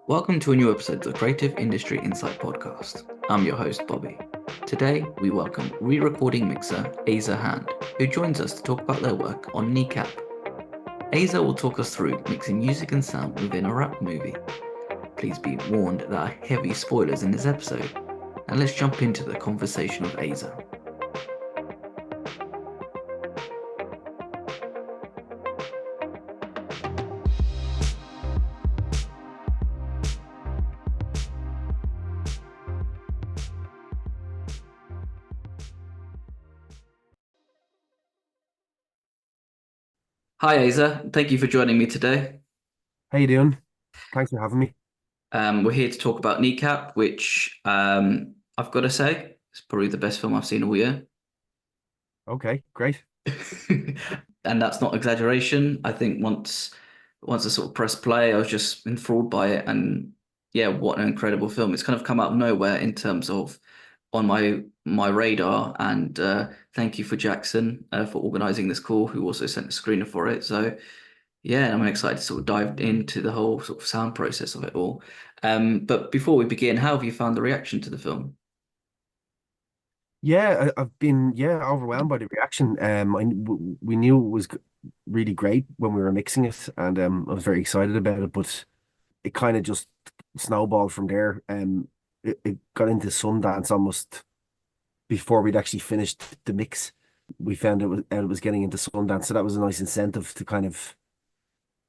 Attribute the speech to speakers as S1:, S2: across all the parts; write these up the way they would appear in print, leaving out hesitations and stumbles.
S1: Welcome to a new episode of the Creative Industry Insight podcast. I'm your host, Bobby. Today, we welcome re-recording mixer Aza Hand, who joins us to talk about their work on Kneecap. Aza will talk us through mixing music and sound within a rap movie. Please be warned there are heavy spoilers in this episode, and let's jump into the conversation of Aza. Hi Aza, thank you for joining me today.
S2: How you doing? Thanks for having me.
S1: We're here to talk about Kneecap, which I've got to say, is probably the best film I've seen all year.
S2: Okay, great.
S1: And that's not exaggeration. I think once I sort of pressed play, I was just enthralled by it. And yeah, what an incredible film. It's kind of come out of nowhere in terms of on my radar. And thank you for Jackson for organizing this call, who also sent a screener for it. So yeah, I'm excited to sort of dive into the whole sort of sound process of it all. But before we begin, how have you found the reaction to the film?
S2: I've been overwhelmed by the reaction. We knew it was really great when we were mixing it, and I was very excited about it. But it kind of just snowballed from there. It got into Sundance almost before we'd actually finished the mix. We found it was getting into Sundance, so that was a nice incentive to kind of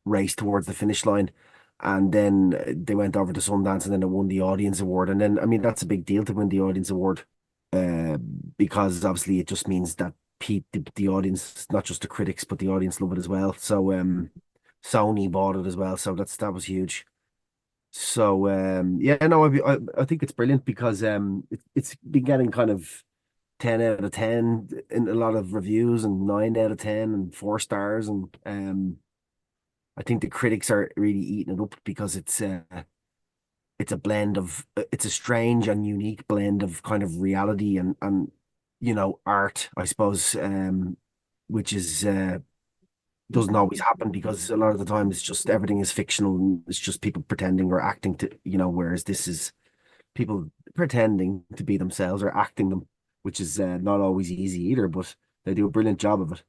S2: race towards the finish line. And then they went over to Sundance, and then it won the audience award. And then, I mean, that's a big deal to win the audience award, uh, because obviously it just means that the audience, not just the critics, but the audience love it as well. So Sony bought it as well, so that was huge. So I think it's brilliant because it's been getting kind of 10 out of 10 in a lot of reviews, and 9 out of 10 and 4 stars, and I think the critics are really eating it up because it's a blend of it's a strange and unique blend of kind of reality and art, I suppose, which is doesn't always happen because a lot of the time it's just everything is fictional, and it's just people pretending or acting to, whereas this is people pretending to be themselves or acting them, which is not always easy either, but they do a brilliant job of it.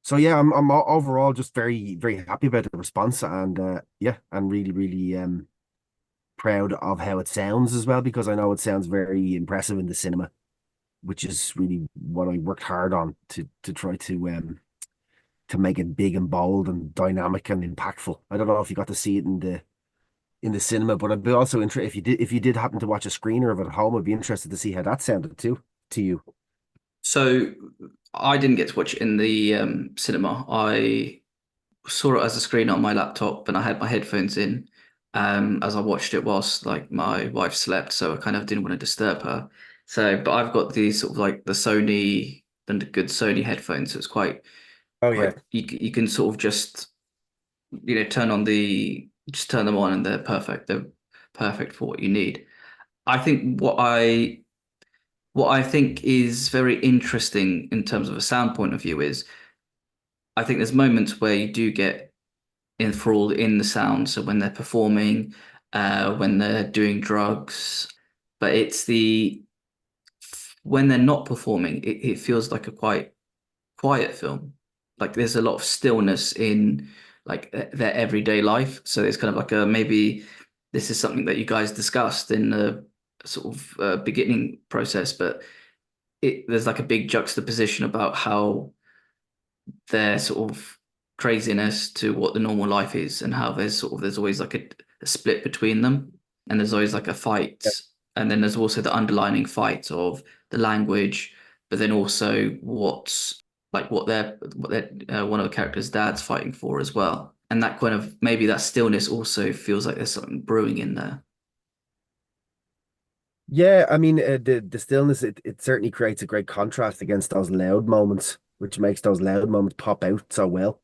S2: So yeah, I'm overall just very very happy about the response, and and really really proud of how it sounds as well, because I know it sounds very impressive in the cinema, which is really what I worked hard on to try to make it big and bold and dynamic and impactful. I don't know if you got to see it in the cinema, but I'd be also interested if you did happen to watch a screener of it at home. I'd be interested to see how that sounded too to you.
S1: So I didn't get to watch it in the cinema. I saw it as a screen on my laptop, and I had my headphones in as I watched it whilst like my wife slept, so I kind of didn't want to disturb her. So, but I've got these sort of like the Sony and the good Sony headphones, so it's
S2: Oh yeah.
S1: quite you can sort of just turn on the just turn them on and they're perfect. They're perfect for what you need. I think what I think is very interesting in terms of a sound point of view is I think there's moments where you do get enthralled in the sound. So when they're performing, when they're doing drugs, but it's the when they're not performing, it feels like a quite quiet film. Like there's a lot of stillness in like their everyday life. So it's kind of like a maybe this is something that you guys discussed in the sort of beginning process, but there's like a big juxtaposition about how their sort of craziness to what the normal life is and how there's always like a split between them, and there's always like a fight, and then there's also the underlining fight of the language, but then also what their one of the characters' dad's fighting for as well, and that kind of maybe that stillness also feels like there's something brewing in there.
S2: Yeah, I mean, the stillness, it certainly creates a great contrast against those loud moments, which makes those loud moments pop out so well.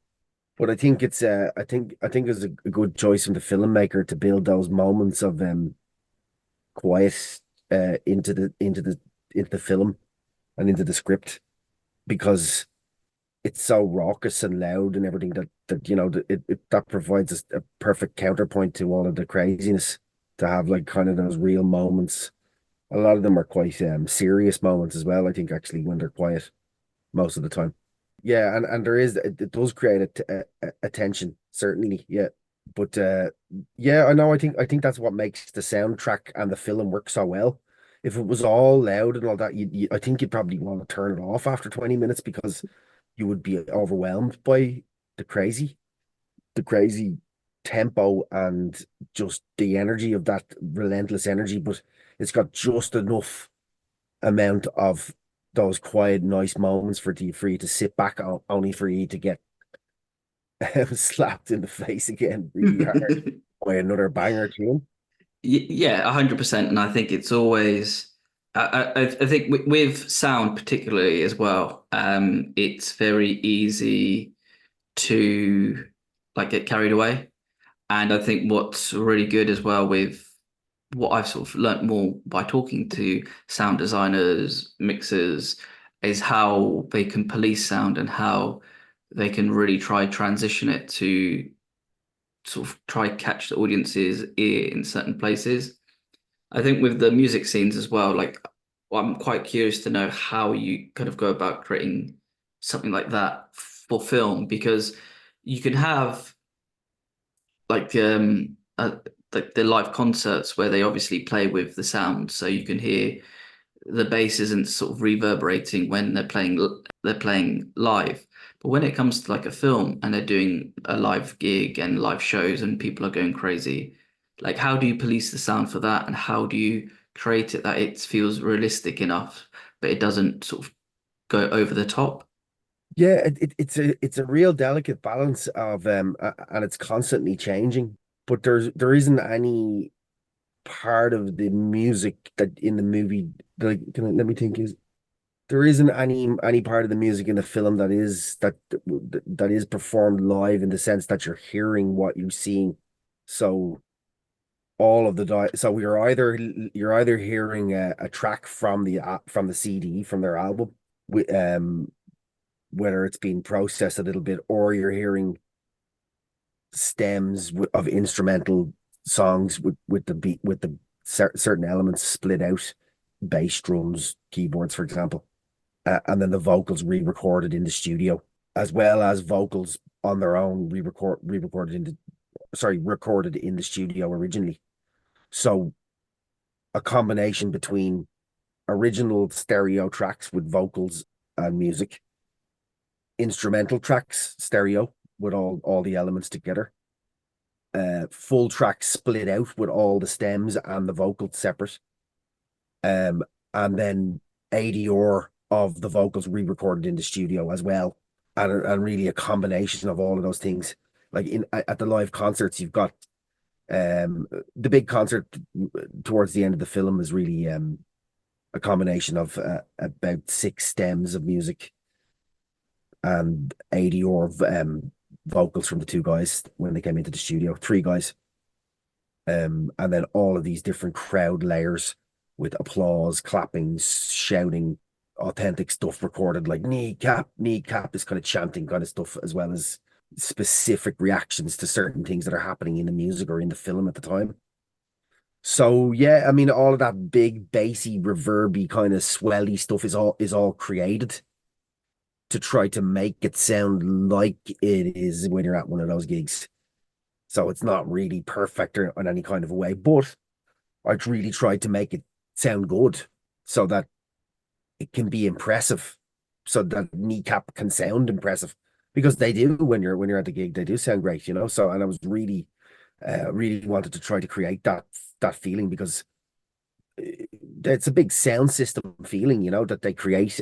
S2: But I think I think it's a good choice from the filmmaker to build those moments of quiet into the film and into the script, because it's so raucous and loud and everything that you know that provides a perfect counterpoint to all of the craziness, to have like kind of those real moments. A lot of them are quite serious moments as well, I think, actually, when they're quiet most of the time. Yeah, and there is, it does create a tension, certainly. Yeah. But yeah, I know. I think that's what makes the soundtrack and the film work so well. If it was all loud and all that, I think you'd probably want to turn it off after 20 minutes, because you would be overwhelmed by the crazy, the crazy tempo and just the energy of that relentless energy. But it's got just enough amount of those quiet, nice moments for you to sit back on, only for you to get slapped in the face again really hard by another banger tune.
S1: Yeah, 100%. And I think it's always, I think with sound particularly as well, it's very easy to like get carried away. And I think what's really good as well with what I've sort of learnt more by talking to sound designers, mixers, is how they can police sound and how they can really try transition it to sort of try catch the audience's ear in certain places. I think with the music scenes as well, like I'm quite curious to know how you kind of go about creating something like that for film because you can have like like the live concerts where they obviously play with the sound, so you can hear the bass isn't sort of reverberating when they're playing live. But when it comes to like a film and they're doing a live gig and live shows and people are going crazy, like how do you police the sound for that and how do you create it that it feels realistic enough, but it doesn't sort of go over the top?
S2: Yeah, it's a real delicate balance of and it's constantly changing. But there isn't any part of the music that in the movie, like, let me think, is there isn't any part of the music in the film that is performed live, in the sense that you're hearing what you're seeing. So all of the so you're either hearing a track from the CD, from their album, with whether it's being processed a little bit, or you're hearing stems of instrumental songs with the beat, with the certain elements split out, bass, drums, keyboards, for example, and then the vocals re-recorded in the studio, as well as vocals on their own re-recorded in the sorry recorded in the studio originally. So a combination between original stereo tracks with vocals and music, instrumental tracks stereo with all the elements together, full track split out with all the stems and the vocals separate, and then ADR of the vocals re-recorded in the studio as well, and really a combination of all of those things. Like in at the live concerts, you've got the big concert towards the end of the film is really a combination of about six stems of music and ADR of vocals from the two guys when they came into the studio, three guys, and then all of these different crowd layers with applause, clapping, shouting, authentic stuff recorded, like kneecap, kneecap, this kind of chanting kind of stuff, as well as specific reactions to certain things that are happening in the music or in the film at the time. So yeah, I mean, all of that big bassy, reverby kind of swelly stuff is all created to try to make it sound like it is when you're at one of those gigs. So it's not really perfect or in any kind of a way, but I really tried to make it sound good so that it can be impressive, so that kneecap can sound impressive, because they do when you're at the gig, they do sound great, you know. So, and I was really wanted to try to create that feeling, because it's a big sound system feeling, you know, that they create.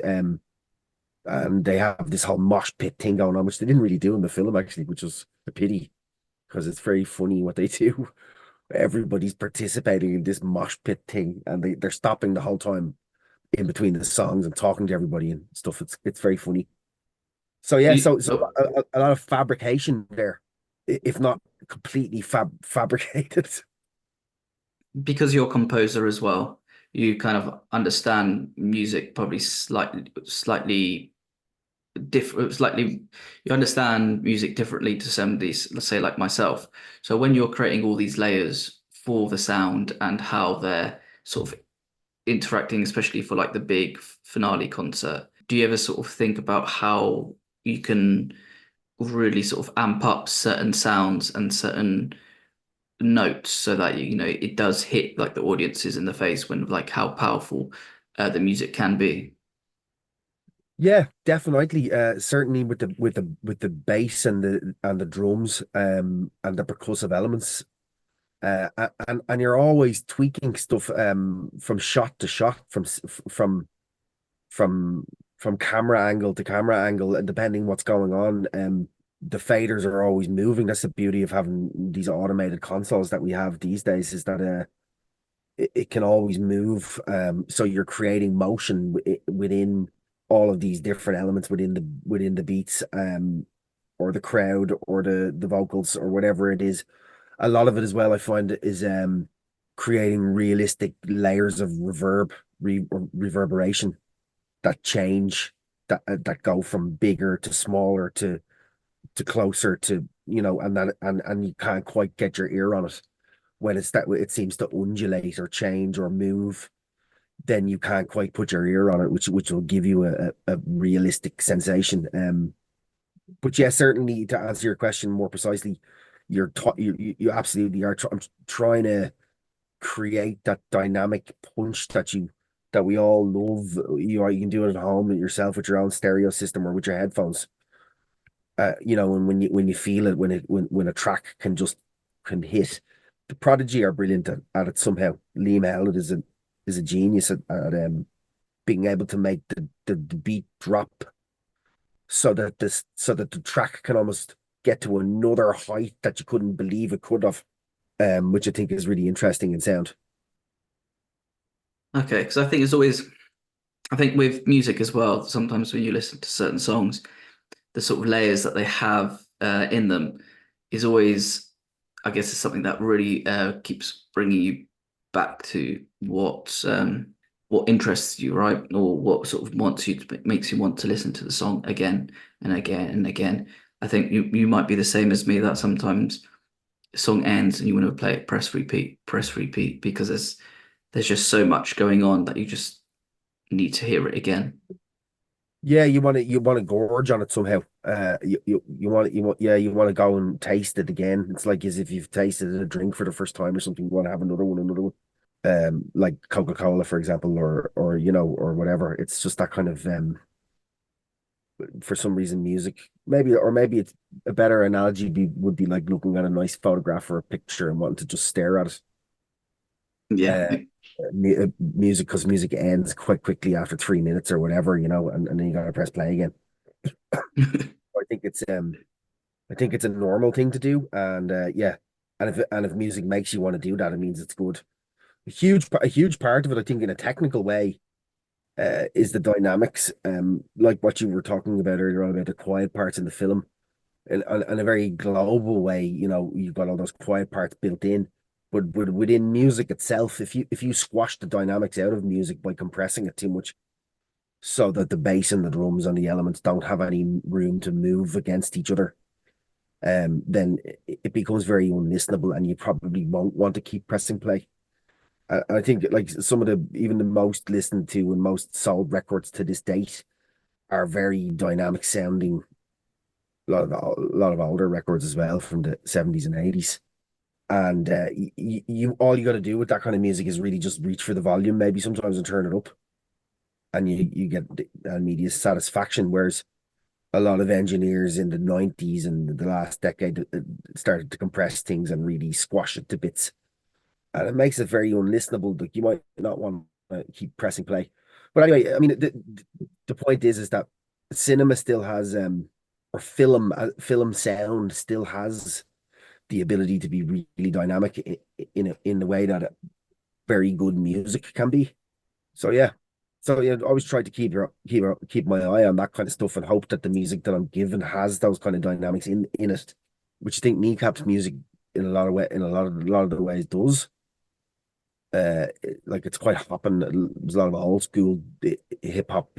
S2: And they have this whole mosh pit thing going on, which they didn't really do in the film, actually, which was a pity, because it's very funny what they do. Everybody's participating in this mosh pit thing, and they're stopping the whole time in between the songs and talking to everybody and stuff. It's very funny. So yeah, so
S1: Oh,
S2: a lot of fabrication there, if not completely fabricated.
S1: because you're a composer as well, you kind of understand music probably slightly different, slightly, you understand music differently to somebody, let's say like myself. So when you're creating all these layers for the sound and how they're sort of interacting, especially for like the big finale concert, do you ever sort of think about how you can really sort of amp up certain sounds and certain notes so that you know it does hit like the audiences in the face when like how powerful the music can be?
S2: Yeah, definitely. Certainly with the bass and the drums, and the percussive elements. And you're always tweaking stuff from shot to shot, from from camera angle to camera angle, and depending what's going on. The faders are always moving. That's the beauty of having these automated consoles that we have these days, is that it can always move. So you're creating motion within all of these different elements within the beats, or the crowd, or the vocals, or whatever it is. A lot of it as well, I find, is creating realistic layers of reverberation that change, that go from bigger to smaller to closer to, and you can't quite get your ear on it when it's that it seems to undulate or change or move. Then you can't quite put your ear on it, which will give you a realistic sensation. But yeah, certainly, to answer your question more precisely, you absolutely are. I'm trying to create that dynamic punch that we all love. You can do it at home yourself with your own stereo system or with your headphones. And when you feel it, when a track can hit. The Prodigy are brilliant at it somehow. Liam Howlett is a genius at being able to make the beat drop so that the track can almost get to another height that you couldn't believe it could have, which I think is really interesting in sound.
S1: Okay, because I think it's always, I think with music as well, sometimes when you listen to certain songs, the sort of layers that they have in them is always, I guess, is something that really keeps bringing you back to what interests you, right? Or what sort of makes you want to listen to the song again and again and again. I think you might be the same as me, that sometimes a song ends and you want to play it, press repeat, because there's just so much going on that you just need to hear it again.
S2: Yeah, you want to gorge on it somehow. You want to go and taste it again. It's like as if you've tasted a drink for the first time or something. You want to have another one. Like Coca-Cola, for example, or whatever. It's just that kind of for some reason, music, maybe it's a better analogy would be like looking at a nice photograph or a picture and wanting to just stare at it.
S1: Yeah.
S2: Uh, Music, because music ends quite quickly after 3 minutes or whatever, and then you gotta press play again. I think it's a normal thing to do, and yeah, and if music makes you want to do that, it means it's good. A huge part of it, I think, in a technical way, is the dynamics, like what you were talking about earlier on about the quiet parts in the film. In a very global way, you've got all those quiet parts built in. But within music itself, if you squash the dynamics out of music by compressing it too much, so that the bass and the drums and the elements don't have any room to move against each other, then it becomes very unlistenable, and you probably won't want to keep pressing play. I think like some of even the most listened to and most sold records to this date are very dynamic sounding. A lot of older records as well from the 70s and 80s. And you all you got to do with that kind of music is really just reach for the volume, maybe sometimes, and turn it up, and you get the immediate satisfaction. Whereas a lot of engineers in the 90s and the last decade started to compress things and really squash it to bits, and it makes it very unlistenable. Like, you might not want to keep pressing play. But anyway, I mean, the point is that cinema still has, or film sound still has the ability to be really dynamic in the way that very good music can be. So yeah. So yeah, I always try to keep my eye on that kind of stuff and hope that the music that I'm given has those kind of dynamics in it, which I think Kneecap's music in a lot of the ways does. Like, it's quite hopping. There's a lot of old school hip hop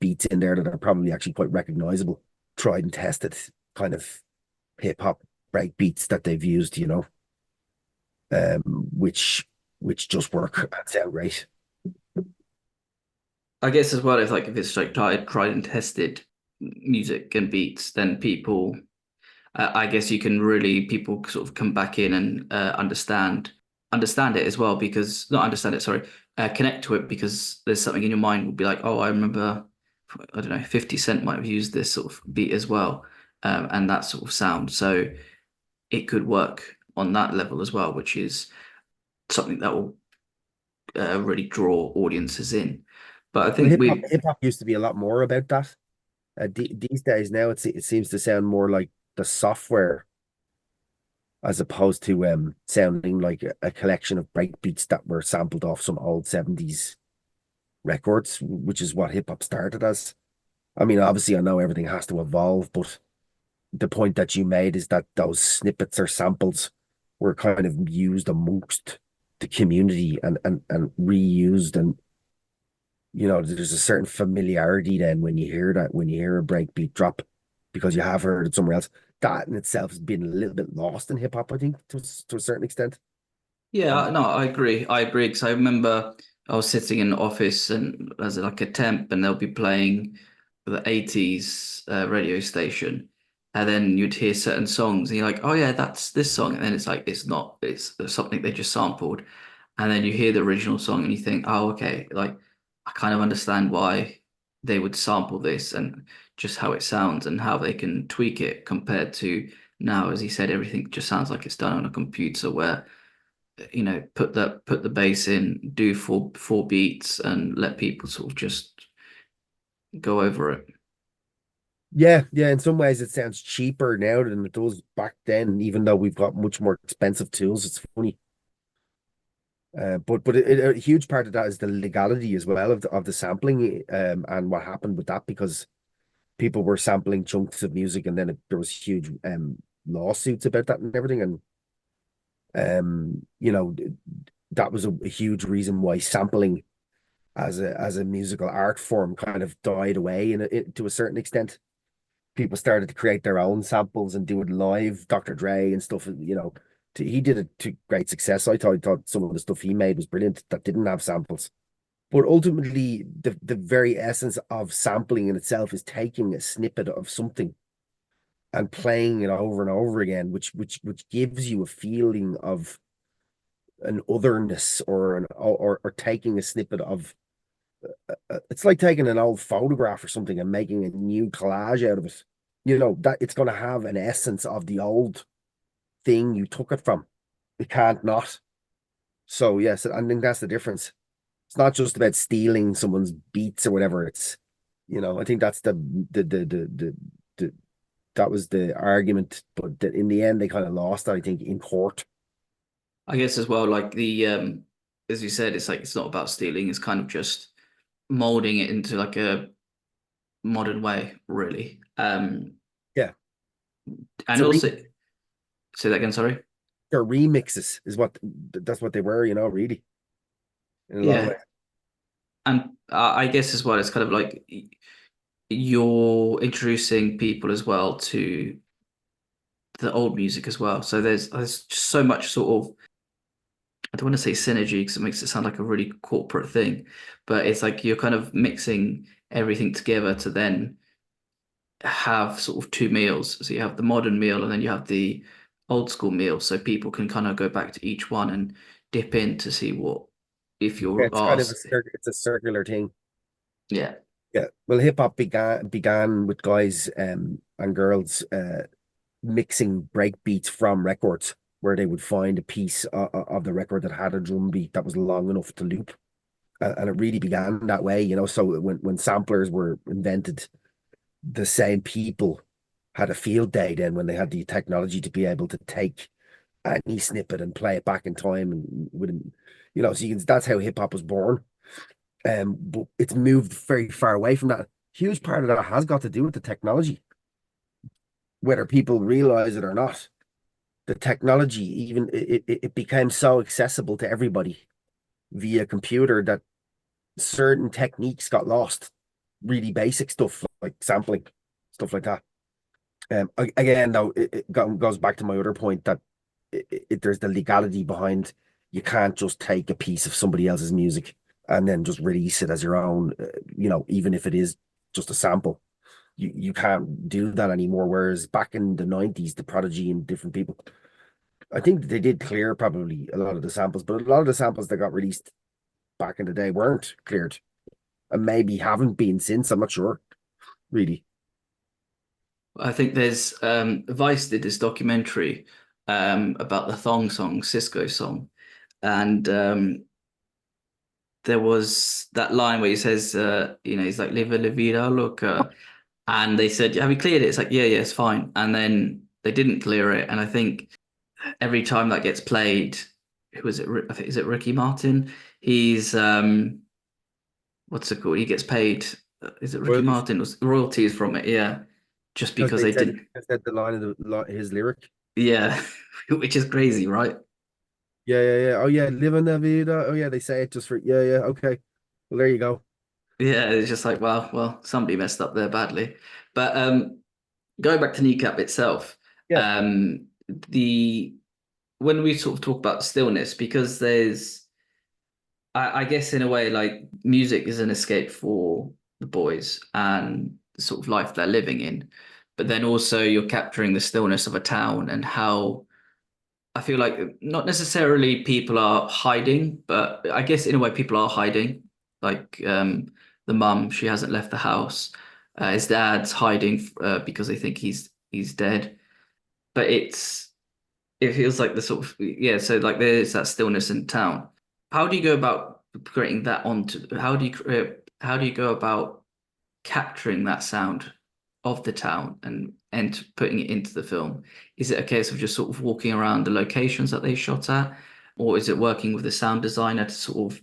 S2: beats in there that are probably actually quite recognizable, tried and tested kind of hip hop break beats that they've used, which just work and sound great.
S1: I guess as well, if it's like tried and tested music and beats, then people, I guess you can really people sort of come back in and understand it as well, because not understand it, sorry, connect to it, because there's something in your mind will be like, oh, I remember, I don't know, 50 Cent might have used this sort of beat as well, and that sort of sound. So it could work on that level as well, which is something that will really draw audiences in. But I
S2: Well,
S1: think we
S2: hip hop used to be a lot more about that. These days now, it seems to sound more like the software as opposed to sounding like a collection of breakbeats that were sampled off some old 70s records, which is what hip hop started as. I mean, obviously, I know everything has to evolve, but the point that you made is that those snippets or samples were kind of used amongst the community and reused, and there's a certain familiarity then when you hear that, when you hear a breakbeat drop, because you have heard it somewhere else. That in itself has been a little bit lost in hip hop, I think, to a certain extent.
S1: Yeah, no, I agree. I agree, because I remember I was sitting in the office and as like a temp, and they'll be playing the 80s radio station, and then you'd hear certain songs, and you're like, oh yeah, that's this song, and then it's like it's not, it's something they just sampled, and then you hear the original song and you think, oh okay, like I kind of understand why they would sample this and just how it sounds and how they can tweak it compared to now, as he said, everything just sounds like it's done on a computer where put the bass in, do four beats, and let people sort of just go over it.
S2: Yeah, yeah. In some ways, it sounds cheaper now than it does back then, even though we've got much more expensive tools. It's funny. But a huge part of that is the legality as well of the sampling, and what happened with that, because people were sampling chunks of music, and then there was huge lawsuits about that and everything, and that was a huge reason why sampling as a musical art form kind of died away to a certain extent. People started to create their own samples and do it live. Dr. Dre and stuff, he did it to great success. I thought some of the stuff he made was brilliant that didn't have samples. But ultimately, the very essence of sampling in itself is taking a snippet of something and playing it over and over again, which gives you a feeling of an otherness, or taking a snippet of it's like taking an old photograph or something and making a new collage out of it. That it's going to have an essence of the old thing you took it from. It can't not. So yes, I think that's the difference. It's not just about stealing someone's beats or whatever. I think that's the that was the argument, but in the end they kind of lost, I think, in court.
S1: I guess as well, like the as you said, it's like it's not about stealing, it's kind of just molding it into like a modern way, really.
S2: Yeah, it's
S1: And
S2: a re
S1: also say that again, sorry.
S2: they're remixes is what that's what they were, really, in a lot of
S1: Yeah.
S2: ways.
S1: And I guess as well, it's kind of like you're introducing people as well to the old music as well. So there's just so much sort of, I don't want to say synergy because it makes it sound like a really corporate thing, but it's like you're kind of mixing everything together to then have sort of two meals. So you have the modern meal and then you have the old school meal. So people can kind of go back to each one and dip in to see what, if
S2: Yeah,
S1: you're
S2: it's kind of
S1: asked.
S2: it's a circular thing.
S1: Yeah.
S2: Yeah. Well, hip hop began with guys and girls mixing break beats from records, where they would find a piece of the record that had a drum beat that was long enough to loop. And it really began that way, So when samplers were invented, the same people had a field day then when they had the technology to be able to take any snippet and play it back in time, and so that's how hip hop was born. But it's moved very far away from that. Huge part of that has got to do with the technology, whether people realize it or not. The technology, even it became so accessible to everybody via computer that certain techniques got lost. really basic stuff like sampling, stuff like that. Again, though, goes back to my other point that there's the legality behind. You can't just take a piece of somebody else's music and then just release it as your own. Even if it is just a sample, you can't do that anymore. Whereas back in the 90s, the Prodigy and different people, I think they did clear probably a lot of the samples, but a lot of the samples that got released back in the day weren't cleared and maybe haven't been since. I'm not sure, really.
S1: I think there's Vice did this documentary about the Thong song, Cisco song, and there was that line where he says, he's like "Live la vida loca," and they said, "Have you cleared it?" It's like, "Yeah, yeah, it's fine," and then they didn't clear it, and I think every time that gets played, who is it? I think is it Ricky Martin? He's what's it called? He gets paid. Is it Ricky
S2: Royalties,
S1: Martin? Was royalties from it? Yeah, just
S2: because
S1: because they didn't.
S2: they said the line of his lyric.
S1: Yeah, which is crazy, right?
S2: Yeah, yeah, yeah. Oh yeah, living la vida. Oh yeah, they say it just for yeah, yeah. Okay, well there you go.
S1: Yeah, it's just like, well, somebody messed up there badly. But going back to Kneecap itself,
S2: Yeah,
S1: the when we sort of talk about stillness, because I guess in a way, like music is an escape for the boys and the sort of life they're living in. But then also you're capturing the stillness of a town and how I feel like not necessarily people are hiding, but I guess in a way people are hiding. Like the mum, she hasn't left the house. His dad's hiding because they think he's dead. But it feels like the sort of yeah. So like there's that stillness in town. How do you go about creating that onto? How do you go about capturing that sound of the town and putting it into the film? Is it a case of just sort of walking around the locations that they shot at, or is it working with the sound designer to sort of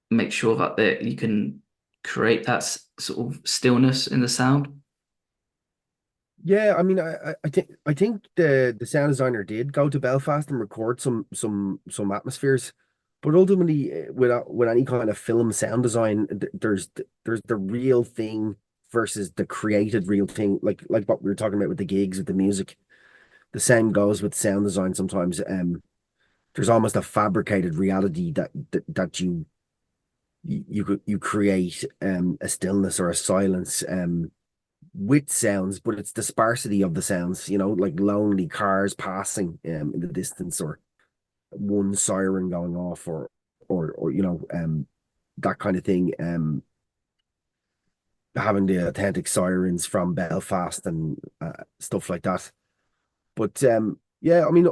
S1: make sure that you can create that sort of stillness in the sound?
S2: yeah. I mean, I think the sound designer did go to Belfast and record some atmospheres, but ultimately, with any kind of film sound design, there's the real thing versus the created real thing. Like what we were talking about with the gigs with the music. The same goes with sound design sometimes. There's almost a fabricated reality that you create a stillness or a silence with sounds, but it's the sparsity of the sounds, like lonely cars passing in the distance, or one siren going off, or that kind of thing. Having the authentic sirens from Belfast and stuff like that. But yeah, I mean,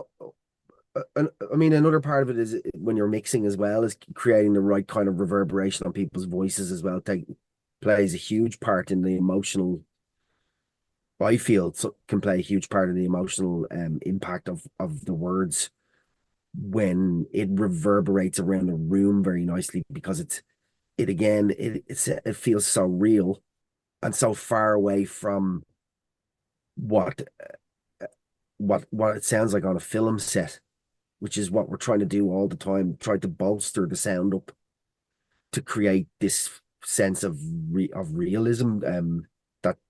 S2: another part of it is when you're mixing as well, is creating the right kind of reverberation on people's voices as well. Plays a huge part in the emotional. I feel so, can play a huge part in the emotional impact of the words when it reverberates around the room very nicely, because it again it feels so real and so far away from what what it sounds like on a film set, which is what we're trying to do all the time, try to bolster the sound up to create this sense of realism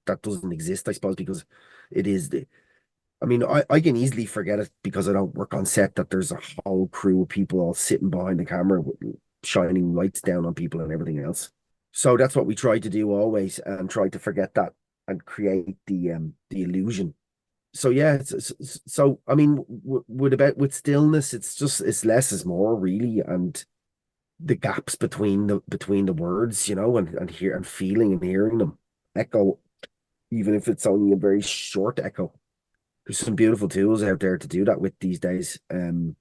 S2: that doesn't exist, I suppose, because it is the I mean, I can easily forget it because I don't work on set, that there's a whole crew of people all sitting behind the camera with shining lights down on people and everything else. So that's what we try to do always, and try to forget that and create the illusion. So yeah, so I mean, with stillness, it's less is more really, and the gaps between the words, and hear and feeling and hearing them echo, even if it's only a very short echo. There's some beautiful tools out there to do that with these days. Uh,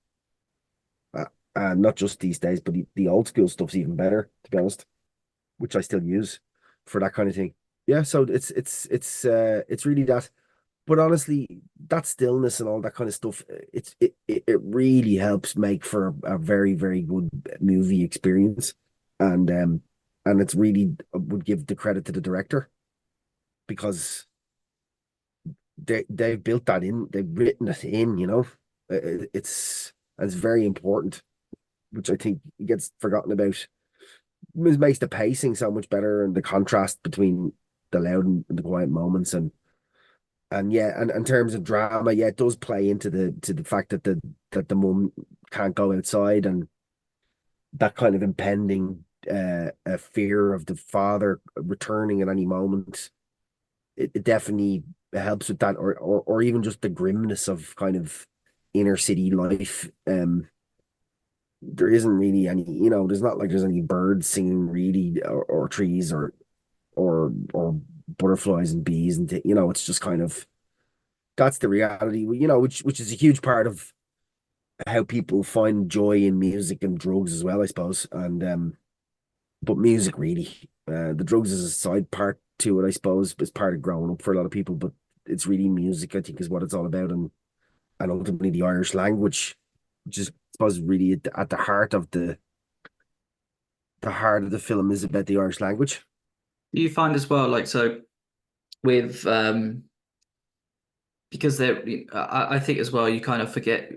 S2: not just these days, but the old school stuff's even better, to be honest, which I still use for that kind of thing. Yeah, so it's really that. But honestly, that stillness and all that kind of stuff, it really helps make for a very, very good movie experience. And it's really would give the credit to the director, because they've built that in, they've written it in, it's very important, which I think gets forgotten about makes the pacing so much better and the contrast between the loud and the quiet moments and yeah, and in terms of drama, yeah, it does play into the fact that the mum can't go outside and that kind of impending a fear of the father returning at any moment. It definitely helps with that, or even just the grimness of kind of inner city life. There isn't really any, there's not like there's any birds singing really, or trees, or butterflies and bees, and it's just kind of that's the reality, which is a huge part of how people find joy in music and drugs as well, I suppose. And but music really, the drugs is a side part to it, I suppose. It's part of growing up for a lot of people, but it's really music, I think, is what it's all about, and ultimately the Irish language, which is, I suppose, really at the heart of the film is about the Irish language.
S1: Do you find as well, like, so with because they're, I think as well, you kind of forget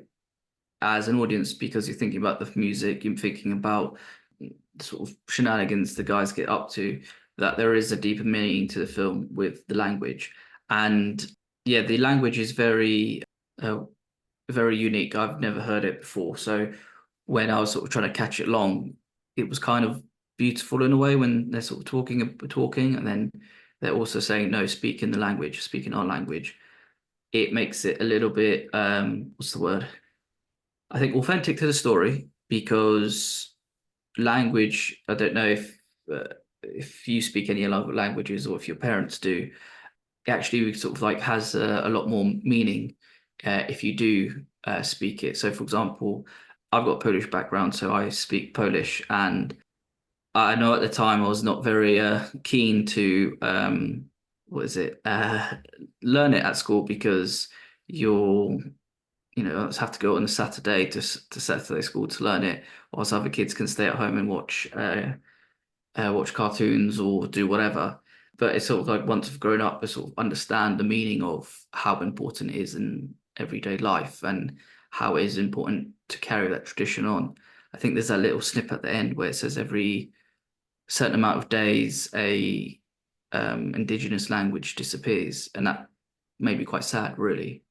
S1: as an audience because you're thinking about the music, you're thinking about the sort of shenanigans the guys get up to, that there is a deeper meaning to the film with the language. And yeah, the language is uh, very unique. I've never heard it before. So when I was sort of trying to catch it along, it was kind of beautiful in a way when they're sort of talking, and then they're also saying, no, speak in the language, speak in our language. It makes it a little bit, what's the word? I think authentic to the story because language, I don't know if you speak any other languages or if your parents do, it actually sort of like has a lot more meaning if you do speak it. So, for example, I've got a Polish background, so I speak Polish, and I know at the time I was not very keen to what is it learn it at school because you're have to go on a Saturday to Saturday school to learn it, whilst other kids can stay at home and watch cartoons or do whatever. But it's sort of like once I've grown up, I sort of understand the meaning of how important it is in everyday life and how it is important to carry that tradition on. I think there's that little snip at the end where it says every certain amount of days a indigenous language disappears, and that made me quite sad, really,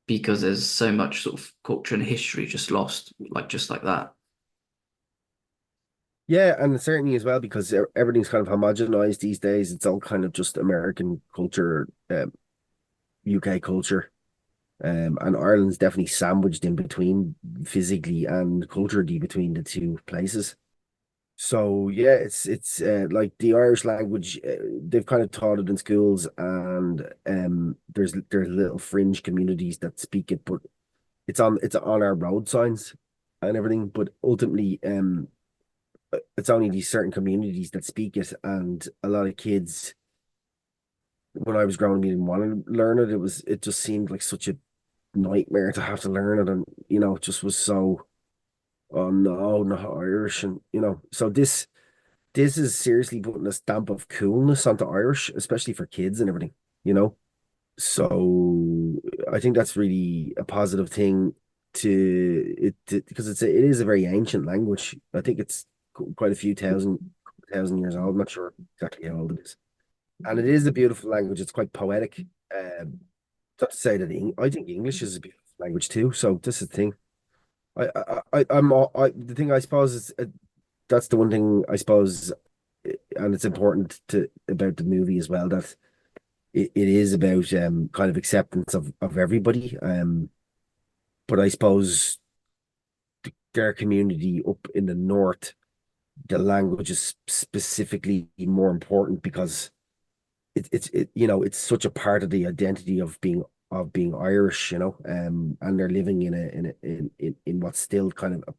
S1: because there's so much sort of culture and history just lost, like just like that.
S2: Yeah, and certainly as well because everything's kind of homogenized these days. It's all kind of just American culture, UK culture, and Ireland's definitely sandwiched in between physically and culturally between the two places. So yeah, it's like the Irish language. They've kind of taught it in schools, and there's little fringe communities that speak it, but it's on our road signs and everything. But ultimately, it's only these certain communities that speak it, and a lot of kids. When I was growing up, didn't want to learn it. It just seemed like such a nightmare to have to learn it, and it just was so. Oh no, not Irish, and so this is seriously putting a stamp of coolness onto Irish, especially for kids and everything, you know. So I think that's really a positive thing because it is a very ancient language. I think it's quite a few thousand years old. I'm not sure exactly how old it is, and it is a beautiful language. It's quite poetic. Not to say that I think English is a beautiful language too. So this is the thing. The thing I suppose is that's the one thing I suppose, and it's important to about the movie as well that it is about kind of acceptance of everybody. But I suppose their community up in the north, the language is specifically more important because it's such a part of the identity of being Irish, and they're living in what's still kind of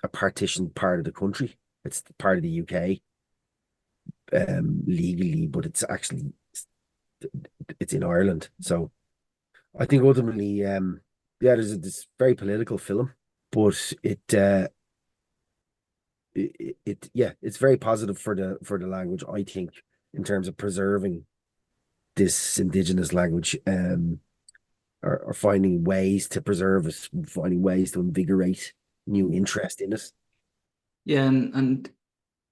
S2: a partitioned part of the country. It's part of the UK, legally, but it's in Ireland. So I think ultimately, yeah, there's this very political film, but yeah, it's very positive for the language, I think, in terms of preserving this indigenous language, or finding ways to preserve it, finding ways to invigorate new interest in it.
S1: Yeah, and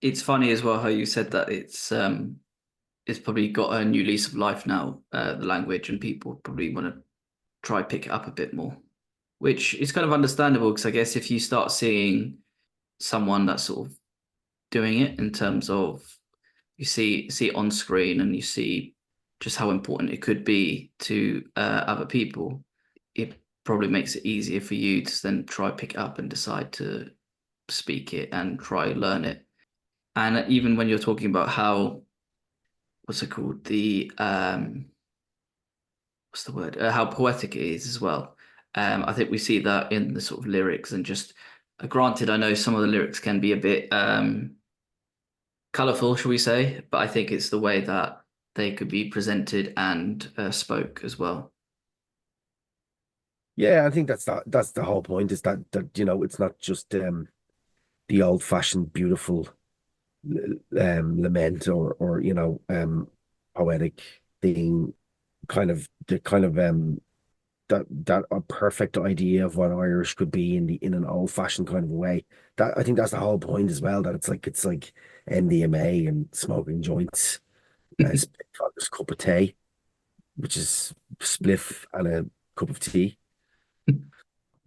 S1: it's funny as well how you said that it's probably got a new lease of life now, the language, and people probably want to try pick it up a bit more, which is kind of understandable because I guess if you start seeing someone that's sort of doing it in terms of you see it on screen and you see just how important it could be to other people, it probably makes it easier for you to then try pick it up and decide to speak it and try learn it. And even when you're talking about how what's it called what's the word how poetic it is as well. I think we see that in the sort of lyrics and just granted, I know some of the lyrics can be a bit colorful, shall we say? But I think it's the way that they could be presented and spoke as well.
S2: Yeah, I think that's the whole point is that it's not just the old-fashioned beautiful lament or poetic thing, kind of the kind of that a perfect idea of what Irish could be in an old-fashioned kind of a way. That I think that's the whole point as well, that it's like MDMA and smoking joints, a cup of tea, which is spliff and a cup of tea.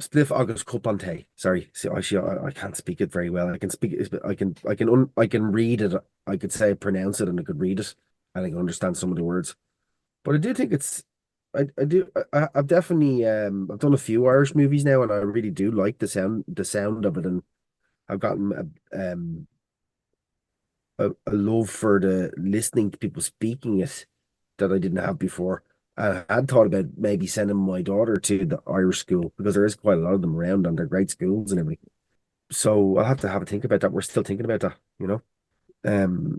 S2: Spliff August cup on tea. Sorry, see, actually, I can't speak it very well. I can speak it, I can read it. I could say pronounce it, and I could read it, and I can understand some of the words. But I do think it's, I do, I've definitely, I've done a few Irish movies now, and I really do like the sound of it, and I've gotten a love for the listening to people speaking it that I didn't have before. I had thought about maybe sending my daughter to the Irish school because there is quite a lot of them around and they're great schools and everything. So I'll have a think about that. We're still thinking about that.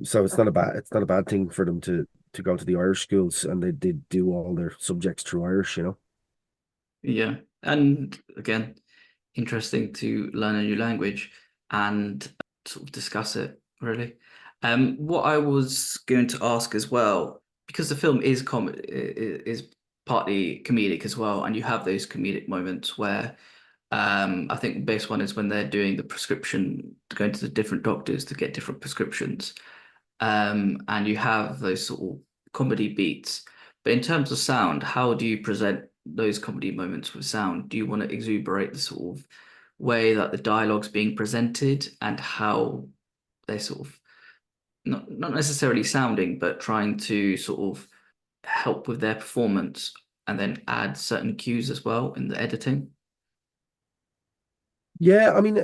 S2: So it's not a bad thing for them to go to the Irish schools and they do all their subjects through Irish.
S1: Yeah. And again, interesting to learn a new language and sort of discuss it, really. What I was going to ask as well, because the film is partly comedic as well, and you have those comedic moments where I think the best one is when they're doing the prescription, going to the different doctors to get different prescriptions. And you have those sort of comedy beats. But in terms of sound, how do you present those comedy moments with sound? Do you want to exuberate the sort of way that the dialogue's being presented and how they're sort of not necessarily sounding, but trying to sort of help with their performance and then add certain cues as well in the editing?
S2: Yeah, I mean,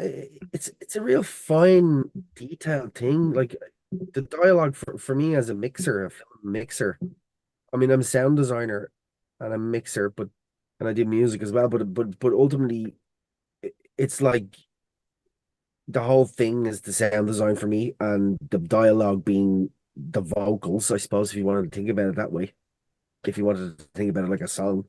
S2: it's a real fine, detailed thing. Like the dialogue for me as a mixer, a film mixer. I mean, I'm a sound designer and I'm a mixer, and I do music as well. But ultimately, it's like the whole thing is the sound design for me, and the dialogue being the vocals. I suppose if you wanted to think about it that way, if you wanted to think about it like a song,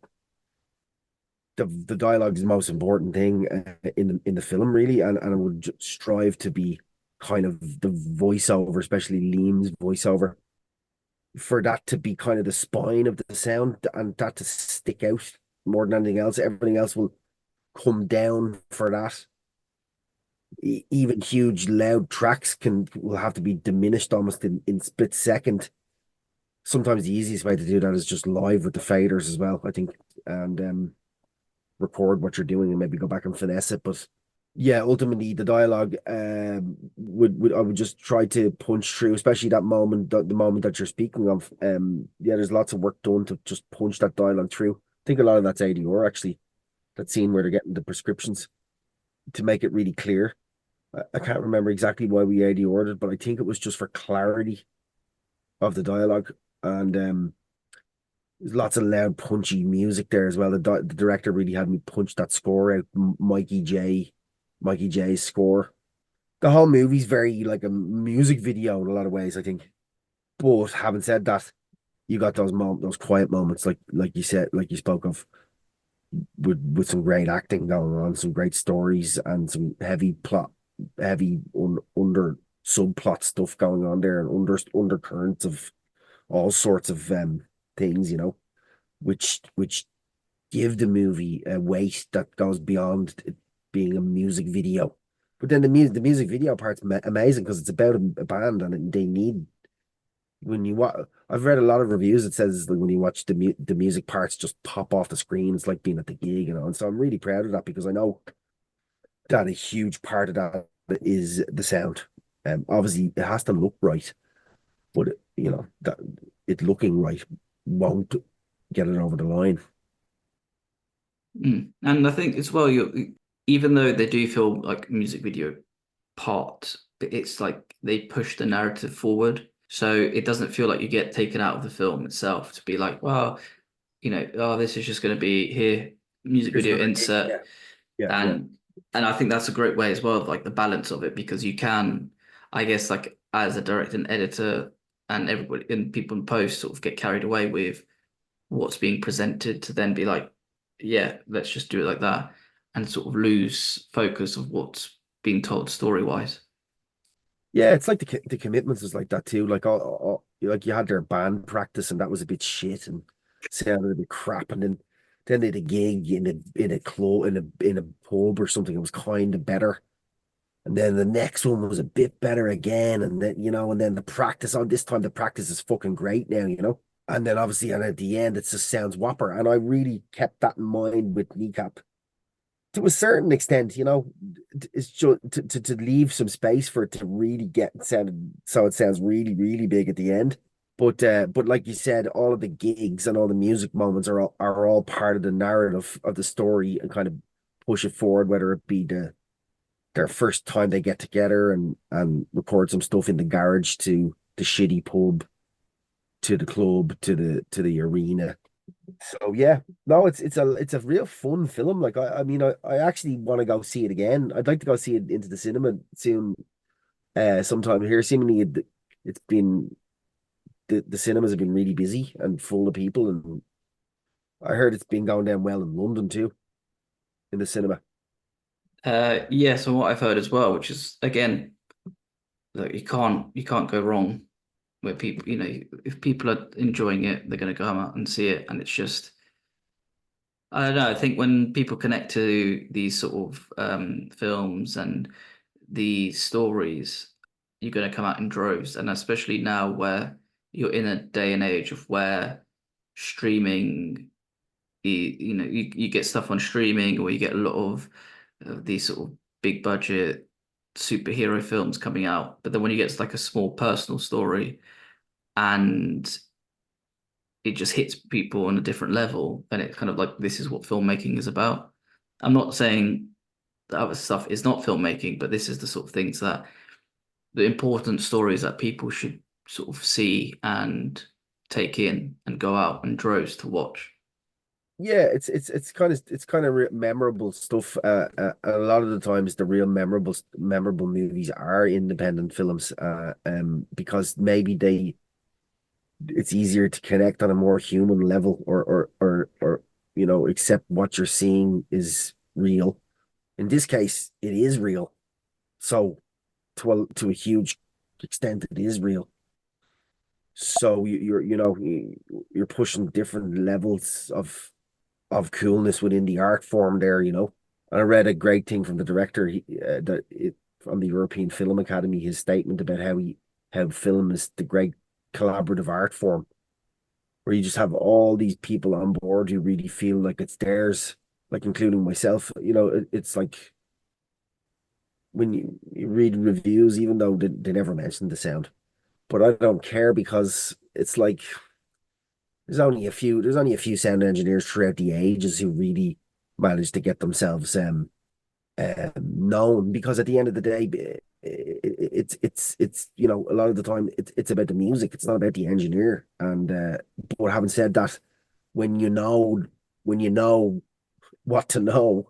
S2: the dialogue is the most important thing in the film, really, and I would strive to be kind of the voiceover, especially Liam's voiceover, for that to be kind of the spine of the sound and that to stick out more than anything else. Everything else will come down for that. Even huge loud tracks will have to be diminished almost in split second. Sometimes the easiest way to do that is just live with the faders as well, I think, and record what you're doing and maybe go back and finesse it. But yeah, ultimately the dialogue would I would just try to punch through, especially that moment, the moment that you're speaking of. Yeah, there's lots of work done to just punch that dialogue through. I think a lot of that's ADR actually. That scene where they're getting the prescriptions to make it really clear. I can't remember exactly why we ADR'd it, but I think it was just for clarity of the dialogue. And there's lots of loud, punchy music there as well. The director really had me punch that score out, Mikey J's score. The whole movie's very like a music video in a lot of ways, I think. But having said that, you got those quiet moments, like you said, like you spoke of, with some great acting going on, some great stories, and some heavy plot, under subplot stuff going on there, and undercurrents of all sorts of things, which give the movie a weight that goes beyond it being a music video. But then the music video part's amazing because it's about a band and they need when you watch. I've read a lot of reviews that says like when you watch the music parts just pop off the screen, it's like being at the gig, you know. And so I'm really proud of that because I know that a huge part of that is the sound. Obviously it has to look right, but you know that it looking right won't get it over the line.
S1: Mm. And I think as well, you even though they do feel like music video part, but it's like they push the narrative forward. So it doesn't feel like you get taken out of the film itself to be like, well, oh, this is just going to be here, music
S2: Here's
S1: video
S2: another gig.
S1: insert,
S2: Yeah, yeah, yeah.
S1: and I think that's a great way as well of like the balance of it because you can, I guess, like as a director and editor and everybody and people in post sort of get carried away with what's being presented to then be like, yeah, let's just do it like that and sort of lose focus of what's being told story wise.
S2: Yeah, it's like the commitments is like that too. Like like you had their band practice and that was a bit shit and sounded a bit crap, and then they had a gig in a club in a pub or something. It was kind of better, and then the next one was a bit better again, and then and then the practice on this time the practice is fucking great now, and then obviously and at the end it just sounds whopper, and I really kept that in mind with Kneecap to a certain extent, it's just to leave some space for it to really get sounded so it sounds really, really big at the end. But like you said, all of the gigs and all the music moments are all part of the narrative of the story and kind of push it forward, whether it be their first time they get together and record some stuff in the garage to the shitty pub to the club to the arena. So yeah, no, it's a real fun film. Like I mean I actually want to go see it again. I'd like to go see it into the cinema soon, sometime here. Seemingly it's been the cinemas have been really busy and full of people, and I heard it's been going down well in London too in the cinema.
S1: Yeah, so what I've heard as well, which is again, look, you can't go wrong where people, if people are enjoying it, they're going to come out and see it, and it's just I don't know. I think when people connect to these sort of films and the stories, you're going to come out in droves, and especially now where you're in a day and age of where streaming, you get stuff on streaming, or you get a lot of these sort of big budget superhero films coming out. But then when you get to like a small personal story and it just hits people on a different level, and it's kind of like this is what filmmaking is about. I'm not saying the other stuff is not filmmaking, but this is the sort of things that the important stories that people should sort of see and take in and go out in droves to watch.
S2: Yeah, it's kind of memorable stuff. A lot of the times, the real memorable movies are independent films. Because maybe it's easier to connect on a more human level, or accept what you're seeing is real. In this case, it is real. So to a huge extent, it is real. So you're pushing different levels of coolness within the art form there. And I read a great thing from the director from the European Film Academy, his statement about how film is the great collaborative art form, where you just have all these people on board who really feel like it's theirs, like including myself. It's like when you read reviews, even though they never mention the sound, but I don't care because it's like there's only a few sound engineers throughout the ages who really managed to get themselves known, because at the end of the day it's a lot of the time it's about the music, it's not about the engineer. And but having said that, when you know what to know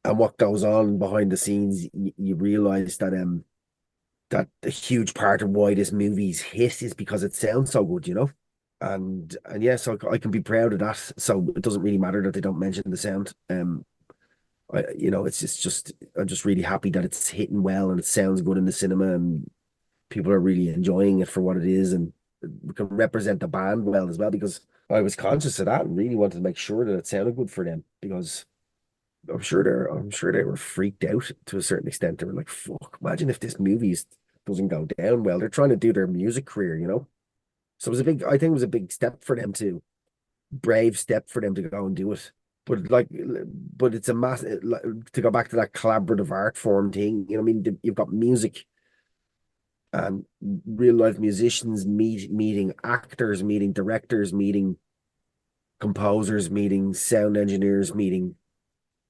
S2: and what goes on behind the scenes, you realize that a huge part of why this movie's hit is because it sounds so good. And yeah, so I can be proud of that. So it doesn't really matter that they don't mention the sound. It's just I'm just really happy that it's hitting well and it sounds good in the cinema and people are really enjoying it for what it is, and we can represent the band well as well, because I was conscious of that and really wanted to make sure that it sounded good for them, because I'm sure they were freaked out to a certain extent. They were like, "Fuck! Imagine if this doesn't go down well." They're trying to do their music career, you know. So it was a big. I think it was a big step for them to brave step for them to go and do it. But like, but it's a mass to go back to that collaborative art form thing. You know, what I mean, you've got music and real life musicians meeting actors, meeting directors, meeting composers, meeting sound engineers, meeting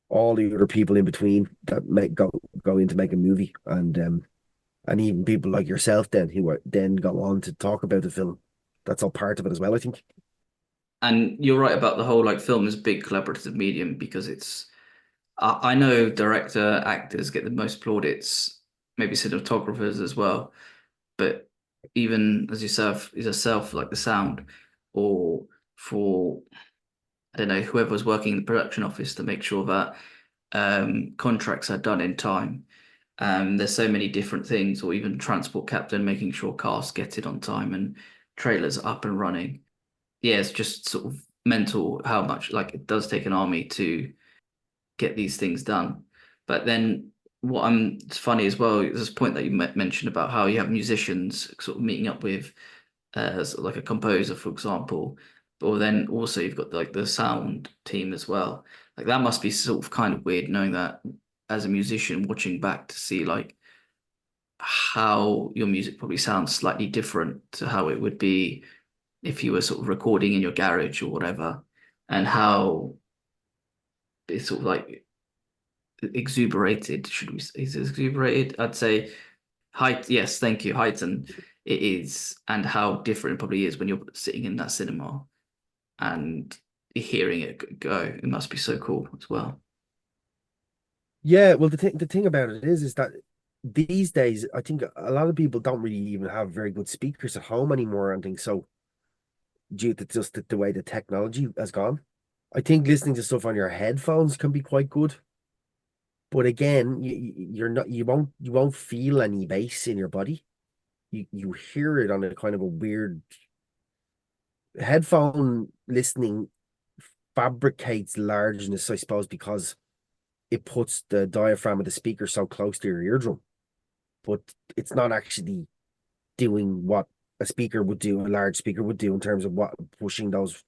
S2: all the other people in between that make go in to make a movie, and even people like yourself then who are then go on to talk about the film. That's all part of it as well, I think.
S1: And you're right about the whole like film is a big collaborative medium because I know director actors get the most plaudits, maybe cinematographers as well, but even as yourself like the sound or for I don't know whoever's working in the production office to make sure that contracts are done in time. There's so many different things, or even transport captain making sure cars get it on time and trailers up and running. Yeah, it's just sort of mental how much like it does take an army to get these things done. But then it's funny as well, there's this point that you mentioned about how you have musicians sort of meeting up with sort of like a composer, for example, or then also you've got like the sound team as well. Like that must be sort of kind of weird knowing that as a musician watching back to see like how your music probably sounds slightly different to how it would be if you were sort of recording in your garage or whatever, and how it's sort of like exuberated, should we say, is it exuberated? I'd say height, yes, thank you, heightened it is, and how different it probably is when you're sitting in that cinema and hearing it go. It must be so cool as well.
S2: Yeah, well, the thing about it is that these days I think a lot of people don't really even have very good speakers at home anymore and things. So due to just the way the technology has gone, I think listening to stuff on your headphones can be quite good. But again, you're not you won't feel any bass in your body. You hear it on a kind of a weird headphone listening fabricates largeness, I suppose, because it puts the diaphragm of the speaker so close to your eardrum, but it's not actually doing what a large speaker would do in terms of what pushing those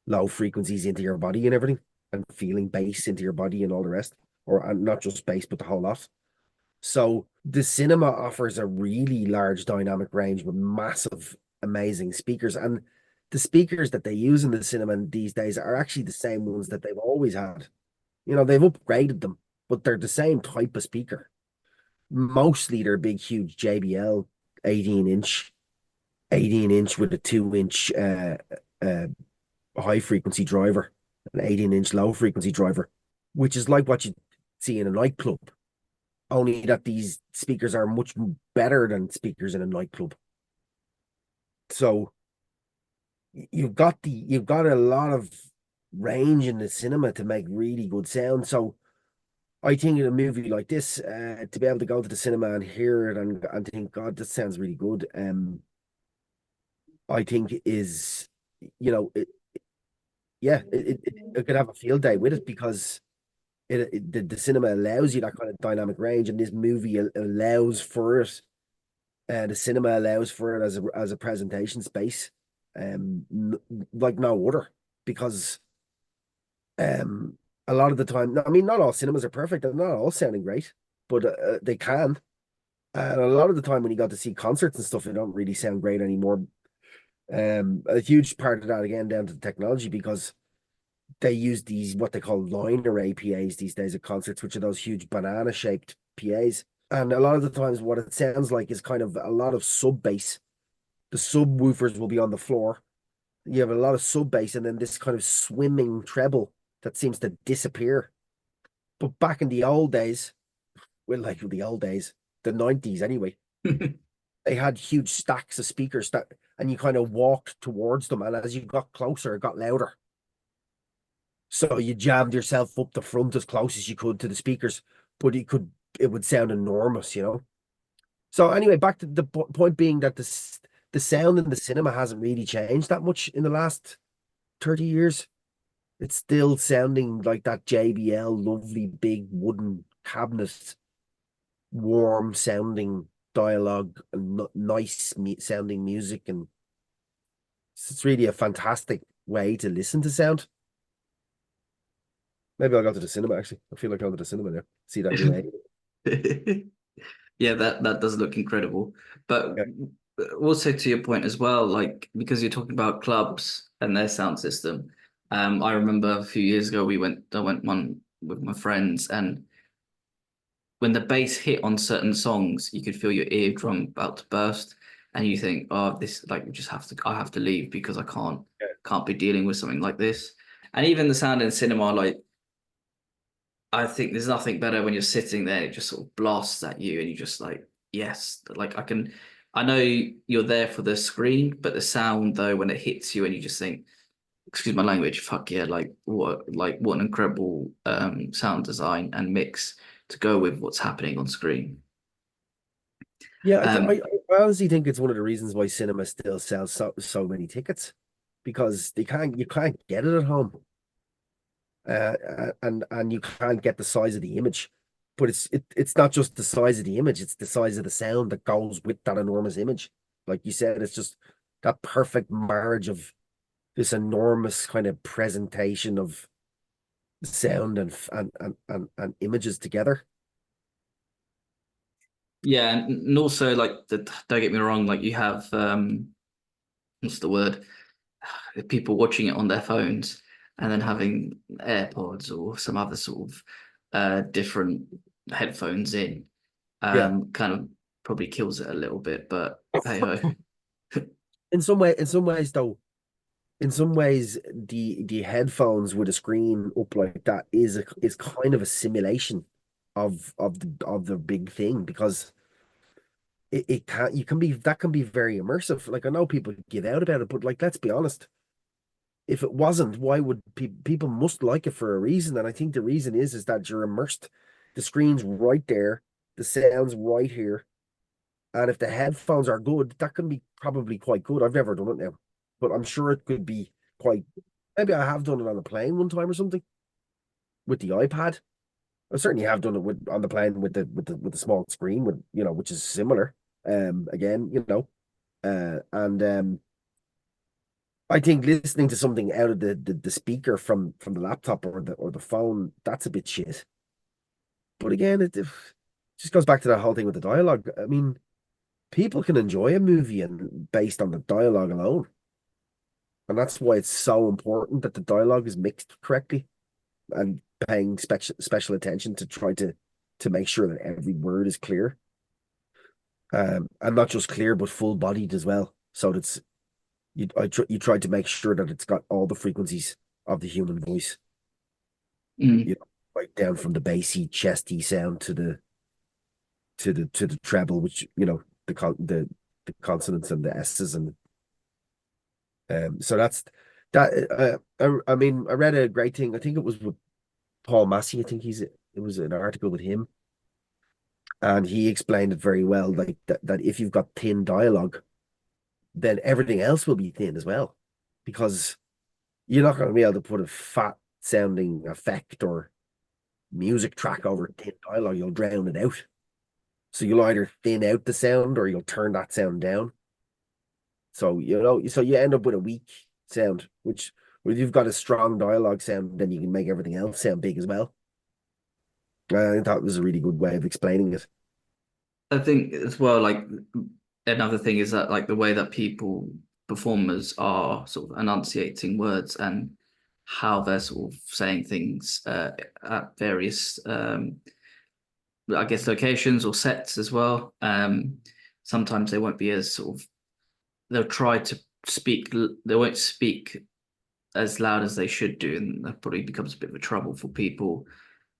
S2: low frequencies into your body and everything, and feeling bass into your body and all the rest, or and not just bass, but the whole lot. So the cinema offers a really large dynamic range with massive, amazing speakers. And the speakers that they use in the cinema these days are actually the same ones that they've always had. You know, they've upgraded them, but they're the same type of speaker. Mostly they're big, huge JBL 18 inch, 18 inch with a 2 inch uh, high frequency driver, an 18-inch low frequency driver, which is like what you see in a nightclub, only that these speakers are much better than speakers in a nightclub. So you've got a lot of range in the cinema to make really good sound. So I think in a movie like this, to be able to go to the cinema and hear it and think, God, this sounds really good. I think is, you know, yeah, it could have a field day with it because the cinema allows you that kind of dynamic range, and this movie allows for it. The cinema allows for it as a presentation space, like no other, because um, a lot of the time, I mean, not all cinemas are perfect, and not all sounding great, but they can. And a lot of the time, when you got to see concerts and stuff, they don't really sound great anymore. A huge part of that again down to the technology because they use these what they call line array PAs these days at concerts, which are those huge banana shaped PAs. And a lot of the times, what it sounds like is kind of a lot of sub bass. The subwoofers will be on the floor. You have a lot of sub bass, and then this kind of swimming treble that seems to disappear. But back in the old days, well, like the old days, the 90s anyway, they had huge stacks of speakers and you kind of walked towards them. And as you got closer, it got louder. So you jammed yourself up the front as close as you could to the speakers, but it would sound enormous, you know. So anyway, back to the point being that the sound in the cinema hasn't really changed that much in the last 30 years. It's still sounding like that JBL lovely big wooden cabinet, warm sounding dialogue and nice sounding music, and it's really a fantastic way to listen to sound. Maybe I'll go to the cinema actually. I feel like going to the cinema now. See that new A.
S1: Yeah, that does look incredible. But
S2: Yeah.
S1: also to your point as well, like because you're talking about clubs and their sound system. I remember a few years ago I went one with my friends, and when the bass hit on certain songs, you could feel your eardrum about to burst, and you think, "Oh, this like we just have to. I have to leave because I can't be dealing with something like this." And even the sound in cinema, like I think there's nothing better when you're sitting there, it just sort of blasts at you, and you just like, yes, like I know you're there for the screen, but the sound though, when it hits you, and you just think, excuse my language, fuck yeah, like what an incredible sound design and mix to go with what's happening on screen.
S2: Yeah,
S1: Um,
S2: I honestly think it's one of the reasons why cinema still sells so many tickets, because you can't get it at home, and you can't get the size of the image. But it's not just the size of the image; it's the size of the sound that goes with that enormous image. Like you said, it's just that perfect marriage of this enormous kind of presentation of sound and images together.
S1: yeah, and also like don't get me wrong, like you have what's the word? People watching it on their phones and then having AirPods or some other sort of different headphones in,
S2: Yeah.
S1: kind of probably kills it a little bit, but hey ho.
S2: In some ways though, in some ways, the headphones with a screen up like that is kind of a simulation of the big thing, because it can you can be that can be very immersive. Like I know people give out about it, but like let's be honest, if it wasn't, why would people must like it for a reason? And I think the reason is that you're immersed. The screen's right there, the sound's right here, and if the headphones are good, that can be probably quite good. I've never done it now, but I'm sure it could be quite. Maybe I have done it on a plane one time or something with the iPad. I certainly have done it with on the plane with the small screen with which is similar. Again, and I think listening to something out of the speaker from the laptop or the phone, that's a bit shit. But again, it just goes back to that whole thing with the dialogue. I mean, people can enjoy a movie and based on the dialogue alone. And that's why it's so important that the dialogue is mixed correctly and paying special attention to try to make sure that every word is clear. And not just clear, but full bodied as well. So that's you try to make sure that it's got all the frequencies of the human voice,
S1: Mm.
S2: right down from the bassy, chesty sound to the treble, which the consonants and the s's, and so that's that. I mean, I read a great thing. I think it was with Paul Massey. I think it was an article with him, and he explained it very well. Like that if you've got thin dialogue, then everything else will be thin as well, because you're not going to be able to put a fat sounding effect or music track over thin dialogue. You'll drown it out. So you'll either thin out the sound or you'll turn that sound down. So so you end up with a weak sound, which when you've got a strong dialogue sound, then you can make everything else sound big as well. I thought it was a really good way of explaining it.
S1: I think as well, like another thing is that like the way that performers are sort of enunciating words and how they're sort of saying things at various I guess locations or sets as well. Sometimes they won't be as sort of they'll try to speak they won't speak as loud as they should do, and that probably becomes a bit of a trouble for people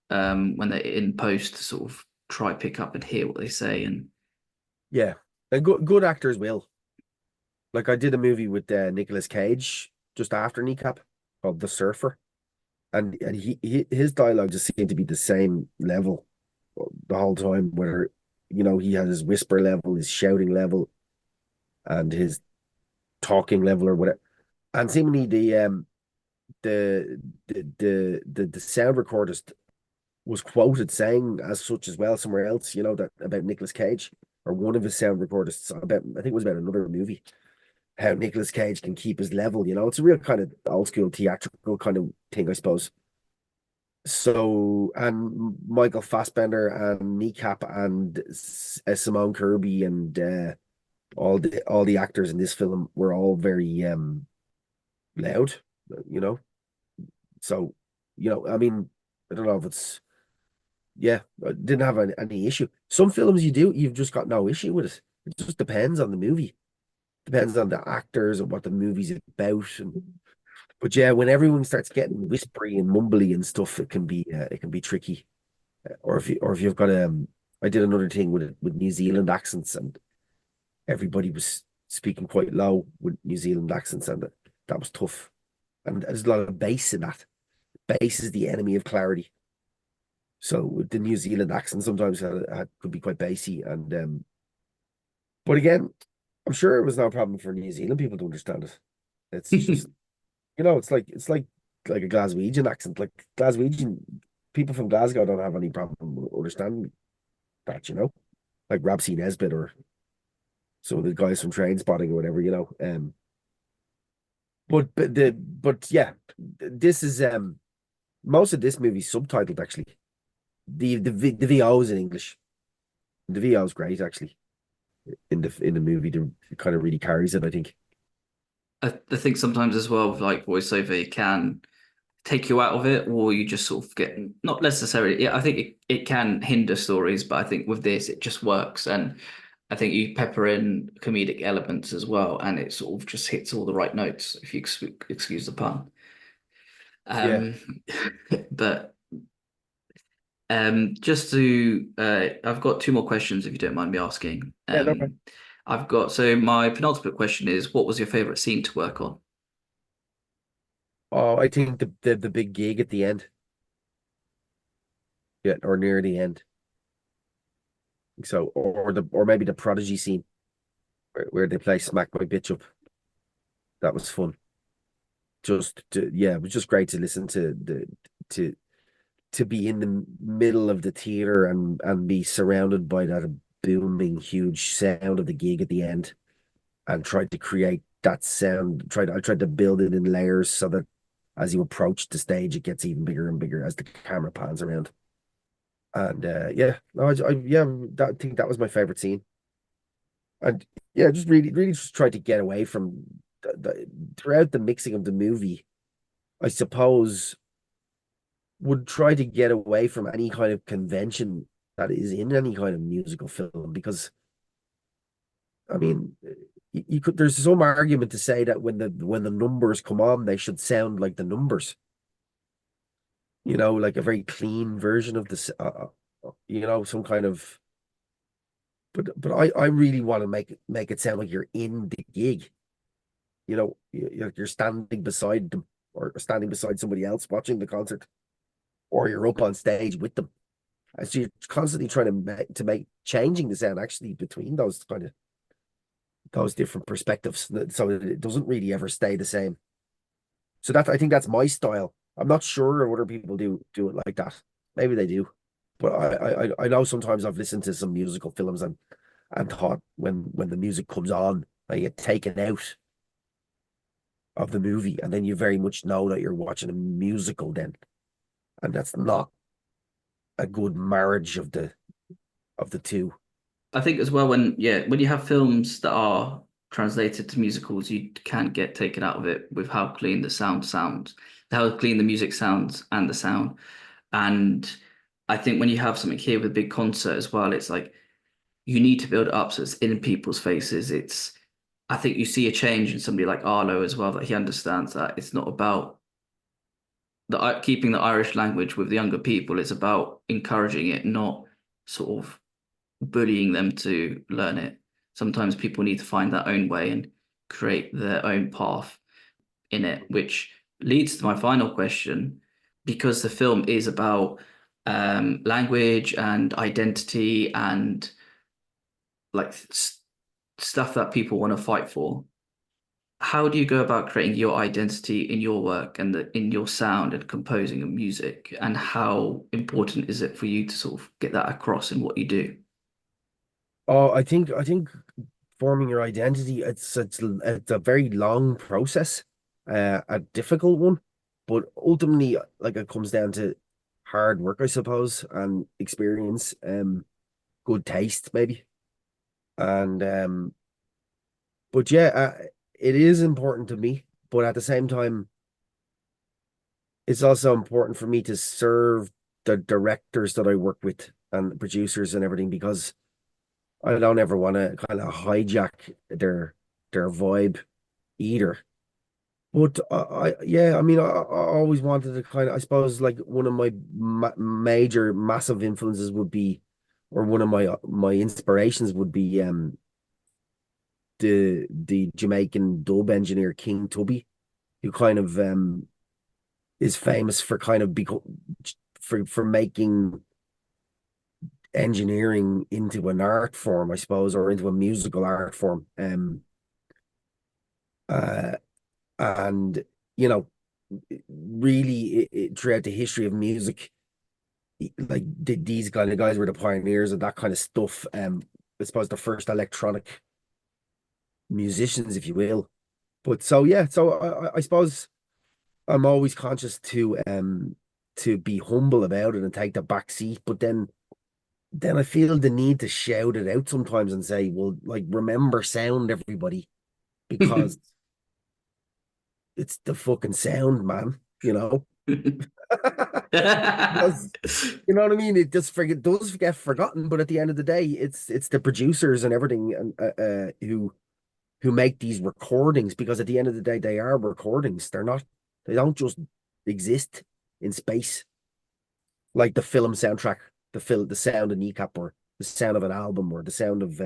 S1: when they're in post to sort of try pick up and hear what they say. And
S2: Yeah, and good actors will. Like I did a movie with Nicolas Cage just after Kneecap called The Surfer, and his dialogue just seemed to be the same level the whole time. Where he had his whisper level, his shouting level, and his talking level or whatever. And seemingly the sound recordist was quoted saying as such as well somewhere else, that about Nicolas Cage, or one of his sound recordists about, I think it was about another movie, how Nicolas Cage can keep his level. It's a real kind of old school theatrical kind of thing, I suppose. So, and Michael Fassbender and Kneecap and Simone Kirby and all the actors in this film were all very loud, you know. So, I mean, I don't know if it's, yeah, I didn't have any issue. Some films you've just got no issue with it. It just depends on the movie, depends on the actors and what the movie's about. But yeah, when everyone starts getting whispery and mumbly and stuff, it can be tricky. Or if you've got I did another thing with New Zealand accents, and everybody was speaking quite low with New Zealand accents, and that was tough. And there's a lot of bass in that. Bass is the enemy of clarity. So with the New Zealand accent, sometimes could be quite bassy. And but again, I'm sure it was no problem for New Zealand people to understand it. It's just it's like a Glaswegian accent. Like Glaswegian people from Glasgow don't have any problem understanding that. Like Rob C. Nesbitt or some of the guys from Train Spotting or whatever. But yeah, this is most of this movie subtitled actually. The VO is in English. The VO is great actually in the movie. It kind of really carries it, I think.
S1: I think sometimes as well, with like voiceover, it can take you out of it, or you just sort of get not necessarily. Yeah, I think it can hinder stories, but I think with this, it just works. And I think you pepper in comedic elements as well, and it sort of just hits all the right notes, if you excuse the pun.
S2: Yeah,
S1: Um, but just to, I've got two more questions if you don't mind me asking.
S2: yeah, no problem.
S1: So my penultimate question is, what was your favorite scene to work on?
S2: Oh, I think the big gig at the end, yeah, or near the end. So, or maybe the Prodigy scene where they play "Smack My Bitch Up." That was fun. Yeah, it was just great to listen to to be in the middle of the theater and be surrounded by that booming, huge sound of the gig at the end, and tried to create that sound. I tried to build it in layers so that as you approach the stage, it gets even bigger and bigger as the camera pans around. And yeah, no, yeah, I think that was my favorite scene. And yeah, just really, really just tried to get away from throughout the mixing of the movie. I suppose would try to get away from any kind of convention that is in any kind of musical film because I mean you could there's some argument to say that when the numbers come on they should sound like the numbers, like a very clean version of this some kind of, but I really want to make it sound like you're in the gig. You're standing beside them or standing beside somebody else watching the concert, or you're up on stage with them. And so you're constantly trying to make changing the sound actually between those different perspectives, so that it doesn't really ever stay the same. So that I think that's my style. I'm not sure other people do it like that. Maybe they do, but I know sometimes I've listened to some musical films and thought when the music comes on, I get taken out of the movie, and then you very much know that you're watching a musical then, and that's not a good marriage of the two.
S1: I think as well when you have films that are translated to musicals, you can get taken out of it with how clean the sound sounds, how clean the music sounds and the sound. And I think when you have something here with a big concert as well, it's like you need to build it up so it's in people's faces. I think you see a change in somebody like Arlo as well, that he understands that it's not about keeping the Irish language with the younger people. It's about encouraging it, not sort of bullying them to learn it. Sometimes people need to find their own way and create their own path in it, which leads to my final question, because the film is about language and identity and like stuff that people want to fight for. how do you go about creating your identity in your work and in your sound and composing of music? And how important is it for you to sort of get that across in what you do?
S2: Oh, I think forming your identity, it's a very long process, a difficult one, but ultimately, like it comes down to hard work, I suppose, and experience, good taste, maybe, and but yeah, it is important to me, but at the same time, it's also important for me to serve the directors that I work with and producers and everything because I don't ever want to kind of hijack their vibe either. But yeah, I mean, I always wanted to kind of, I suppose, like one of my major, massive influences would be, or one of my inspirations would be, the Jamaican dub engineer King Tubby, who kind of is famous for kind of for making engineering into an art form, I suppose, or into a musical art form. Uh, and you know, really, throughout the history of music, like these kind of guys were the pioneers of that kind of stuff. I suppose the first electronic musicians, if you will. But so yeah, so I suppose I'm always conscious to be humble about it and take the back seat. But then I feel the need to shout it out sometimes and say, well, like remember sound, everybody, because it's the fucking sound, man, you know? Because you know what I mean? It just forget does get forgotten, but at the end of the day, it's the producers and everything and who make these recordings because at the end of the day, they are recordings. They don't just exist in space like the film soundtrack, the sound of Kneecap or the sound of an album or the sound of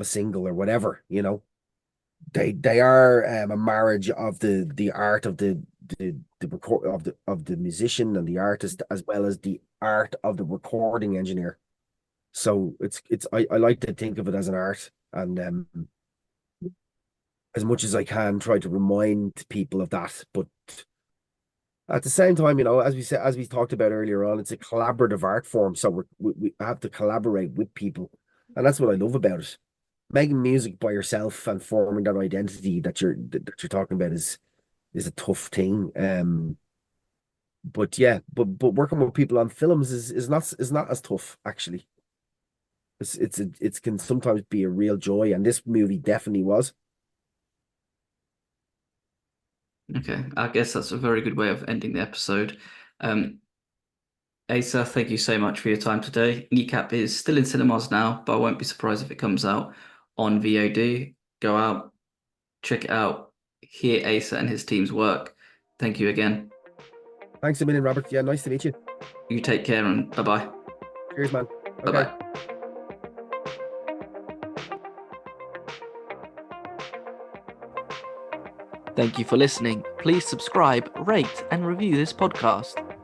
S2: a single or whatever, you know. They are a marriage of the art of the record of the musician and the artist as well as the art of the recording engineer. So I like to think of it as an art and as much as I can try to remind people of that. But at the same time, you know, as we said, as we talked about earlier on, it's a collaborative art form. So we have to collaborate with people, and that's what I love about it. Making music by yourself and forming that identity that you're talking about is a tough thing. But yeah, but working with people on films is not as tough actually. It can sometimes be a real joy, and this movie definitely was.
S1: Okay, I guess that's a very good way of ending the episode. Um, Asa, thank you so much for your time today. Kneecap is still in cinemas now, but I won't be surprised if it comes out on VOD. Go out, check it out, hear Asa and his team's work. Thank you again.
S2: Thanks a million, Robert. Yeah, nice to meet you.
S1: You take care and bye-bye.
S2: Cheers, man. Okay.
S1: Bye-bye. Thank you for listening. Please subscribe, rate, and review this podcast.